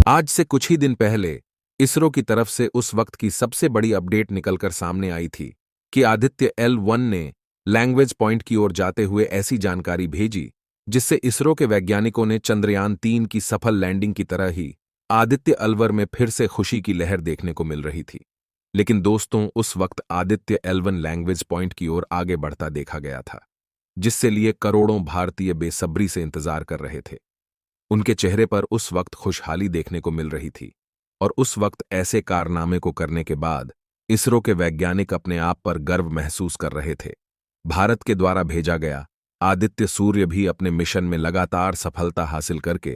आज से कुछ ही दिन पहले इसरो की तरफ से उस वक्त की सबसे बड़ी अपडेट निकलकर सामने आई थी कि आदित्य L1 ने लैंग्वेज पॉइंट की ओर जाते हुए ऐसी जानकारी भेजी जिससे इसरो के वैज्ञानिकों ने चंद्रयान 3 की सफल लैंडिंग की तरह ही आदित्य अलवर में फिर से खुशी की लहर देखने को मिल रही थी। लेकिन दोस्तों, उस वक्त आदित्य L1 लैंग्वेज पॉइंट की ओर आगे बढ़ता देखा गया था, जिससे लिए करोड़ों भारतीय बेसब्री से इंतजार कर रहे थे। उनके चेहरे पर उस वक्त खुशहाली देखने को मिल रही थी और उस वक्त ऐसे कारनामे को करने के बाद इसरो के वैज्ञानिक अपने आप पर गर्व महसूस कर रहे थे। भारत के द्वारा भेजा गया आदित्य सूर्य भी अपने मिशन में लगातार सफलता हासिल करके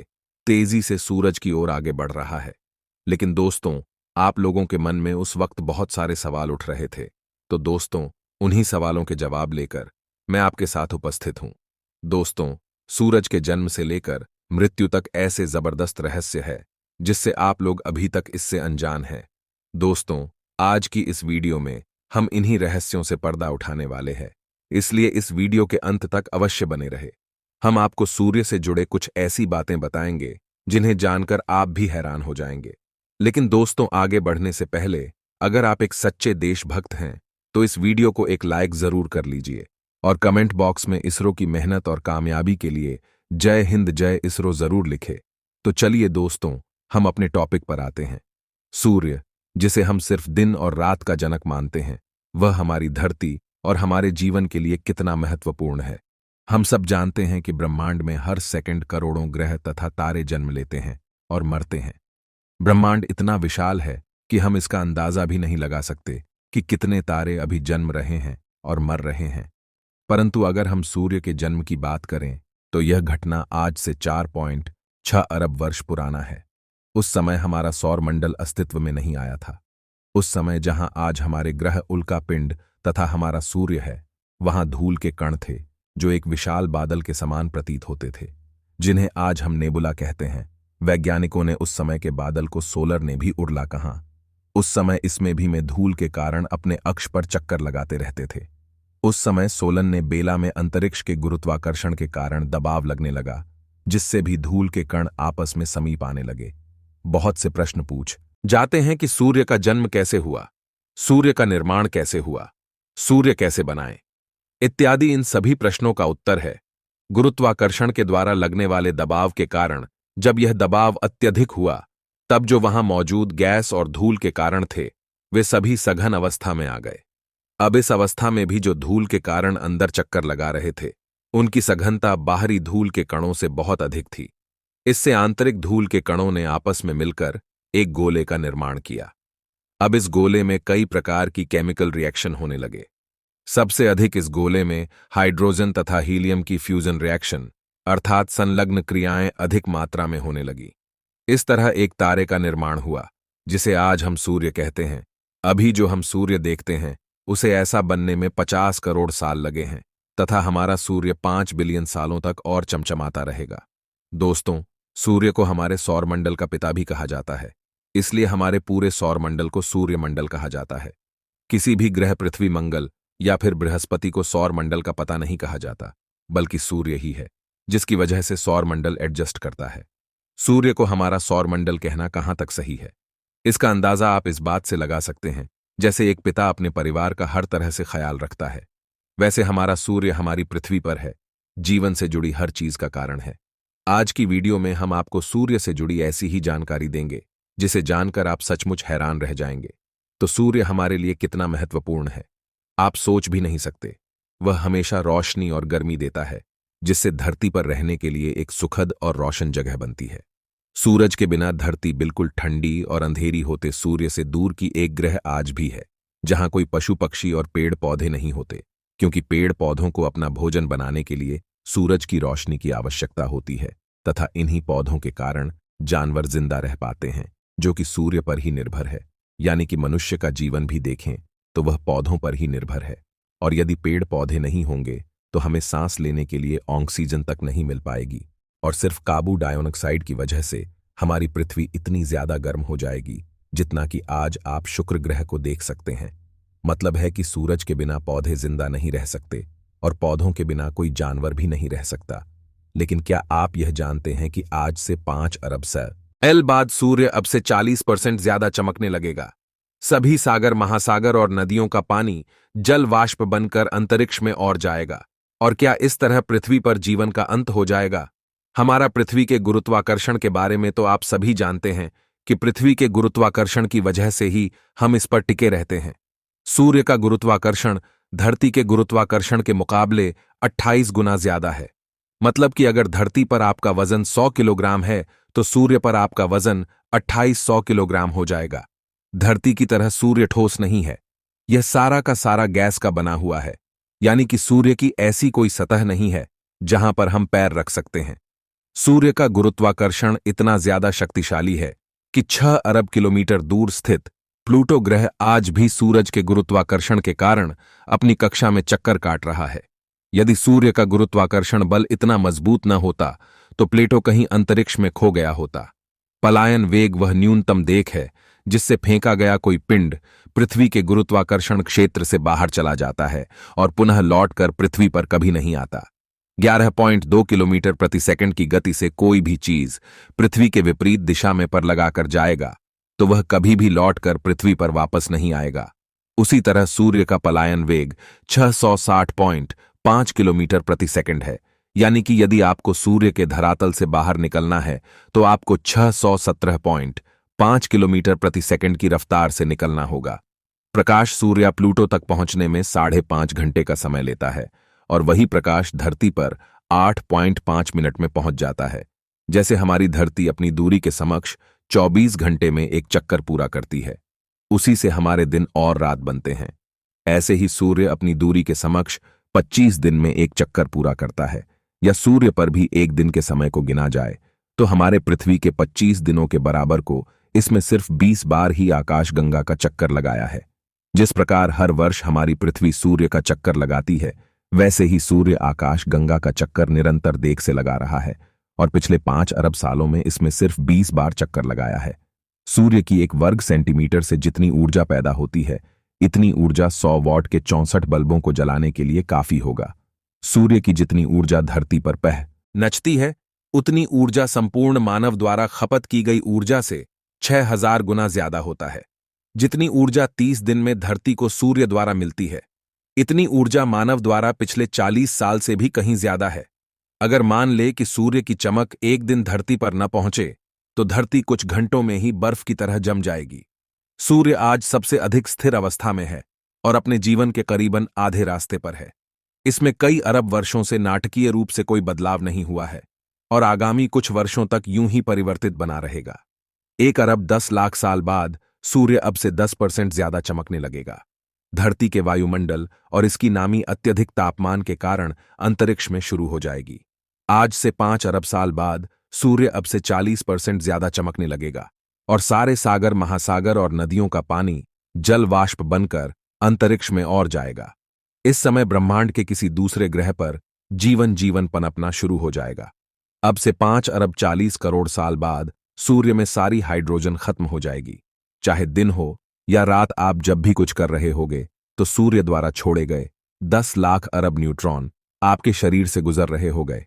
तेजी से सूरज की ओर आगे बढ़ रहा है। लेकिन दोस्तों, आप लोगों के मन में उस वक्त बहुत सारे सवाल उठ रहे थे। तो दोस्तों, उन्हीं सवालों के जवाब लेकर मैं आपके साथ उपस्थित हूं। दोस्तों, सूरज के जन्म से लेकर मृत्यु तक ऐसे जबरदस्त रहस्य है जिससे आप लोग अभी तक इससे अनजान हैं। दोस्तों, आज की इस वीडियो में हम इन्हीं रहस्यों से पर्दा उठाने वाले हैं, इसलिए इस वीडियो के अंत तक अवश्य बने रहे। हम आपको सूर्य से जुड़े कुछ ऐसी बातें बताएंगे जिन्हें जानकर आप भी हैरान हो जाएंगे। लेकिन दोस्तों, आगे बढ़ने से पहले अगर आप एक सच्चे देशभक्त हैं तो इस वीडियो को एक लाइक जरूर कर लीजिए और कमेंट बॉक्स में इसरो की मेहनत और कामयाबी के लिए जय हिंद जय इसरो जरूर लिखे। तो चलिए दोस्तों, हम अपने टॉपिक पर आते हैं। सूर्य, जिसे हम सिर्फ दिन और रात का जनक मानते हैं, वह हमारी धरती और हमारे जीवन के लिए कितना महत्वपूर्ण है। हम सब जानते हैं कि ब्रह्मांड में हर सेकंड करोड़ों ग्रह तथा तारे जन्म लेते हैं और मरते हैं। ब्रह्मांड इतना विशाल है कि हम इसका अंदाजा भी नहीं लगा सकते कि कितने तारे अभी जन्म रहे हैं और मर रहे हैं। परंतु अगर हम सूर्य के जन्म की बात करें तो यह घटना आज से 4.6 अरब वर्ष पुराना है। उस समय हमारा सौर मंडल अस्तित्व में नहीं आया था। उस समय जहां आज हमारे ग्रह उल्का पिंड तथा हमारा सूर्य है, वहां धूल के कण थे जो एक विशाल बादल के समान प्रतीत होते थे, जिन्हें आज हम नेबुला कहते हैं। वैज्ञानिकों ने उस समय के बादल को सोलर ने भी उड़ला कहा। उस समय इसमें भी में धूल के कारण अपने अक्ष पर चक्कर लगाते रहते थे। उस समय सोलन ने बेला में अंतरिक्ष के गुरुत्वाकर्षण के कारण दबाव लगने लगा, जिससे भी धूल के कण आपस में समीप आने लगे। बहुत से प्रश्न पूछ जाते हैं कि सूर्य का जन्म कैसे हुआ, सूर्य का निर्माण कैसे हुआ, सूर्य कैसे बनाए, इत्यादि। इन सभी प्रश्नों का उत्तर है गुरुत्वाकर्षण के द्वारा लगने वाले दबाव के कारण जब यह दबाव अत्यधिक हुआ, तब जो वहां मौजूद गैस और धूल के कारण थे, वे सभी सघन अवस्था में आ गए। अब इस अवस्था में भी जो धूल के कारण अंदर चक्कर लगा रहे थे, उनकी सघनता बाहरी धूल के कणों से बहुत अधिक थी। इससे आंतरिक धूल के कणों ने आपस में मिलकर एक गोले का निर्माण किया। अब इस गोले में कई प्रकार की केमिकल रिएक्शन होने लगे। सबसे अधिक इस गोले में हाइड्रोजन तथा हीलियम की फ्यूजन रिएक्शन अर्थात संलग्न क्रियाएं अधिक मात्रा में होने लगी। इस तरह एक तारे का निर्माण हुआ जिसे आज हम सूर्य कहते हैं। अभी जो हम सूर्य देखते हैं उसे ऐसा बनने में 50 करोड़ साल लगे हैं तथा हमारा सूर्य 5 बिलियन सालों तक और चमचमाता रहेगा। दोस्तों, सूर्य को हमारे सौरमंडल का पिता भी कहा जाता है, इसलिए हमारे पूरे सौरमंडल को सूर्यमंडल कहा जाता है। किसी भी ग्रह पृथ्वी, मंगल या फिर बृहस्पति को सौरमंडल का पता नहीं कहा जाता, बल्कि सूर्य ही है, जिसकी वजह से सौरमंडल एडजस्ट करता है। सूर्य को हमारा सौरमंडल कहना कहां तक सही है, इसका अंदाजा आप इस बात से लगा सकते हैं जैसे एक पिता अपने परिवार का हर तरह से ख्याल रखता है, वैसे हमारा सूर्य हमारी पृथ्वी पर है, जीवन से जुड़ी हर चीज का कारण है। आज की वीडियो में हम आपको सूर्य से जुड़ी ऐसी ही जानकारी देंगे जिसे जानकर आप सचमुच हैरान रह जाएंगे। तो सूर्य हमारे लिए कितना महत्वपूर्ण है, आप सोच भी नहीं सकते। वह हमेशा रोशनी और गर्मी देता है, जिससे धरती पर रहने के लिए एक सुखद और रोशन जगह बनती है। सूरज के बिना धरती बिल्कुल ठंडी और अंधेरी होते सूर्य से दूर की एक ग्रह आज भी है, जहां कोई पशु पक्षी और पेड़ पौधे नहीं होते, क्योंकि पेड़ पौधों को अपना भोजन बनाने के लिए सूरज की रोशनी की आवश्यकता होती है तथा इन्हीं पौधों के कारण जानवर जिंदा रह पाते हैं, जो कि सूर्य पर ही निर्भर है। यानी कि मनुष्य का जीवन भी देखें तो वह पौधों पर ही निर्भर है, और यदि पेड़ पौधे नहीं होंगे तो हमें सांस लेने के लिए ऑक्सीजन तक नहीं मिल पाएगी, और सिर्फ कार्बन डाइऑक्साइड की वजह से हमारी पृथ्वी इतनी ज्यादा गर्म हो जाएगी जितना कि आज आप शुक्र ग्रह को देख सकते हैं। मतलब है कि सूरज के बिना पौधे जिंदा नहीं रह सकते और पौधों के बिना कोई जानवर भी नहीं रह सकता। लेकिन क्या आप यह जानते हैं कि आज से 5 अरब साल एल बाद सूर्य अब से 40% ज्यादा चमकने लगेगा। सभी सागर, महासागर और नदियों का पानी जल वाष्प बनकर अंतरिक्ष में और जाएगा। और क्या इस तरह पृथ्वी पर जीवन का अंत हो जाएगा? हमारा पृथ्वी के गुरुत्वाकर्षण के बारे में तो आप सभी जानते हैं कि पृथ्वी के गुरुत्वाकर्षण की वजह से ही हम इस पर टिके रहते हैं। सूर्य का गुरुत्वाकर्षण धरती के गुरुत्वाकर्षण के मुकाबले 28 गुना ज्यादा है। मतलब कि अगर धरती पर आपका वजन 100 किलोग्राम है तो सूर्य पर आपका वजन 2800 किलोग्राम हो जाएगा। धरती की तरह सूर्य ठोस नहीं है, यह सारा का सारा गैस का बना हुआ है। यानी कि सूर्य की ऐसी कोई सतह नहीं है जहां पर हम पैर रख सकते हैं। सूर्य का गुरुत्वाकर्षण इतना ज्यादा शक्तिशाली है कि 6 अरब किलोमीटर दूर स्थित प्लूटो ग्रह आज भी सूरज के गुरुत्वाकर्षण के कारण अपनी कक्षा में चक्कर काट रहा है। यदि सूर्य का गुरुत्वाकर्षण बल इतना मजबूत न होता तो प्लेटो कहीं अंतरिक्ष में खो गया होता। पलायन वेग वह न्यूनतम देख है जिससे फेंका गया कोई पिंड पृथ्वी के गुरुत्वाकर्षण क्षेत्र से बाहर चला जाता है और पुनः लौटकर पृथ्वी पर कभी नहीं आता। 11.2 किलोमीटर प्रति सेकंड की गति से कोई भी चीज पृथ्वी के विपरीत दिशा में पर लगाकर जाएगा तो वह कभी भी लौटकर पृथ्वी पर वापस नहीं आएगा। उसी तरह सूर्य का पलायन वेग 660.5 किलोमीटर प्रति सेकंड है। यानी कि यदि आपको सूर्य के धरातल से बाहर निकलना है तो आपको 617.5 किलोमीटर प्रति सेकंड की रफ्तार से निकलना होगा। प्रकाश सूर्य प्लूटो तक पहुंचने में 5.5 घंटे का समय लेता है और वही प्रकाश धरती पर 8.5 मिनट में पहुंच जाता है। जैसे हमारी धरती अपनी दूरी के समक्ष 24 घंटे में एक चक्कर पूरा करती है, उसी से हमारे दिन और रात बनते हैं। ऐसे ही सूर्य अपनी दूरी के समक्ष 25 दिन में एक चक्कर पूरा करता है। या सूर्य पर भी एक दिन के समय को गिना जाए तो हमारे पृथ्वी के 25 दिनों के बराबर को इसमें सिर्फ 20 बार ही आकाशगंगा का चक्कर लगाया है। जिस प्रकार हर वर्ष हमारी पृथ्वी सूर्य का चक्कर लगाती है, वैसे ही सूर्य आकाशगंगा का चक्कर निरंतर देख से लगा रहा है और पिछले 5 अरब सालों में इसमें सिर्फ 20 बार चक्कर लगाया है। सूर्य की 1 वर्ग सेंटीमीटर से जितनी ऊर्जा पैदा होती है, इतनी ऊर्जा 100 वॉट के 64 बल्बों को जलाने के लिए काफी होगा। सूर्य की जितनी ऊर्जा धरती पर नचती है, उतनी ऊर्जा संपूर्ण मानव द्वारा खपत की गई ऊर्जा से 6000 गुना ज्यादा होता है। जितनी ऊर्जा 30 दिन में धरती को सूर्य द्वारा मिलती है, इतनी ऊर्जा मानव द्वारा पिछले 40 साल से भी कहीं ज्यादा है। अगर मान ले कि सूर्य की चमक एक दिन धरती पर न पहुंचे तो धरती कुछ घंटों में ही बर्फ की तरह जम जाएगी। सूर्य आज सबसे अधिक स्थिर अवस्था में है और अपने जीवन के करीबन आधे रास्ते पर है। इसमें कई अरब वर्षों से नाटकीय रूप से कोई बदलाव नहीं हुआ है और आगामी कुछ वर्षों तक यूं ही परिवर्तित बना रहेगा। 1 अरब 10 लाख साल बाद सूर्य अब से 10% ज्यादा चमकने लगेगा। धरती के वायुमंडल और इसकी नामी अत्यधिक तापमान के कारण अंतरिक्ष में शुरू हो जाएगी। आज से 5 अरब साल बाद सूर्य अब से 40% ज्यादा चमकने लगेगा और सारे सागर, महासागर और नदियों का पानी जल वाष्प बनकर अंतरिक्ष में और जाएगा। इस समय ब्रह्मांड के किसी दूसरे ग्रह पर जीवन पनपना शुरू हो जाएगा। अब से 5 अरब 40 करोड़ साल बाद सूर्य में सारी हाइड्रोजन खत्म हो जाएगी। चाहे दिन हो या रात, आप जब भी कुछ कर रहे होगे तो सूर्य द्वारा छोड़े गए 10 लाख अरब न्यूट्रॉन आपके शरीर से गुजर रहे हो गए।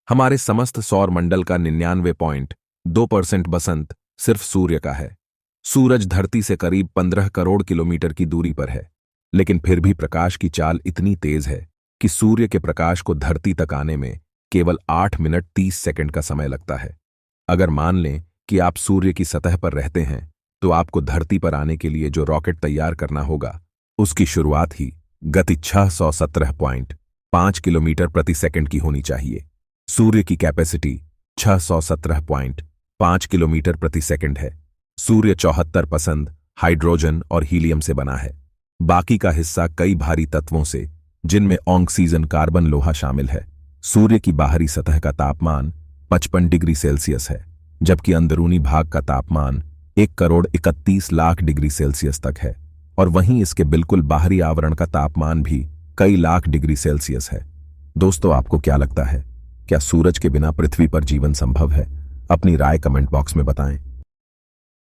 हमारे समस्त सौर मंडल का 99.2% बसंत सिर्फ सूर्य का है। सूरज धरती से करीब 15 करोड़ किलोमीटर की दूरी पर है, लेकिन फिर भी प्रकाश की चाल इतनी तेज है कि सूर्य के प्रकाश को धरती तक आने में केवल 8 मिनट 30 सेकंड का समय लगता है। अगर मान लें कि आप सूर्य की सतह पर रहते हैं तो आपको धरती पर आने के लिए जो रॉकेट तैयार करना होगा, उसकी शुरुआत ही गति 617.5 किलोमीटर प्रति सेकंड की होनी चाहिए। सूर्य की कैपेसिटी 617.5 किलोमीटर प्रति सेकंड है। सूर्य 74% हाइड्रोजन और हीलियम से बना है। बाकी का हिस्सा कई भारी तत्वों से, जिनमें ऑक्सीजन, कार्बन, लोहा शामिल है। सूर्य की बाहरी सतह का तापमान 55 डिग्री सेल्सियस है, जबकि अंदरूनी भाग का तापमान 1,31,00,000 डिग्री सेल्सियस तक है और वहीं इसके बिल्कुल बाहरी आवरण का तापमान भी कई लाख डिग्री सेल्सियस है। दोस्तों, आपको क्या लगता है, क्या सूरज के बिना पृथ्वी पर जीवन संभव है? अपनी राय कमेंट बॉक्स में बताएं।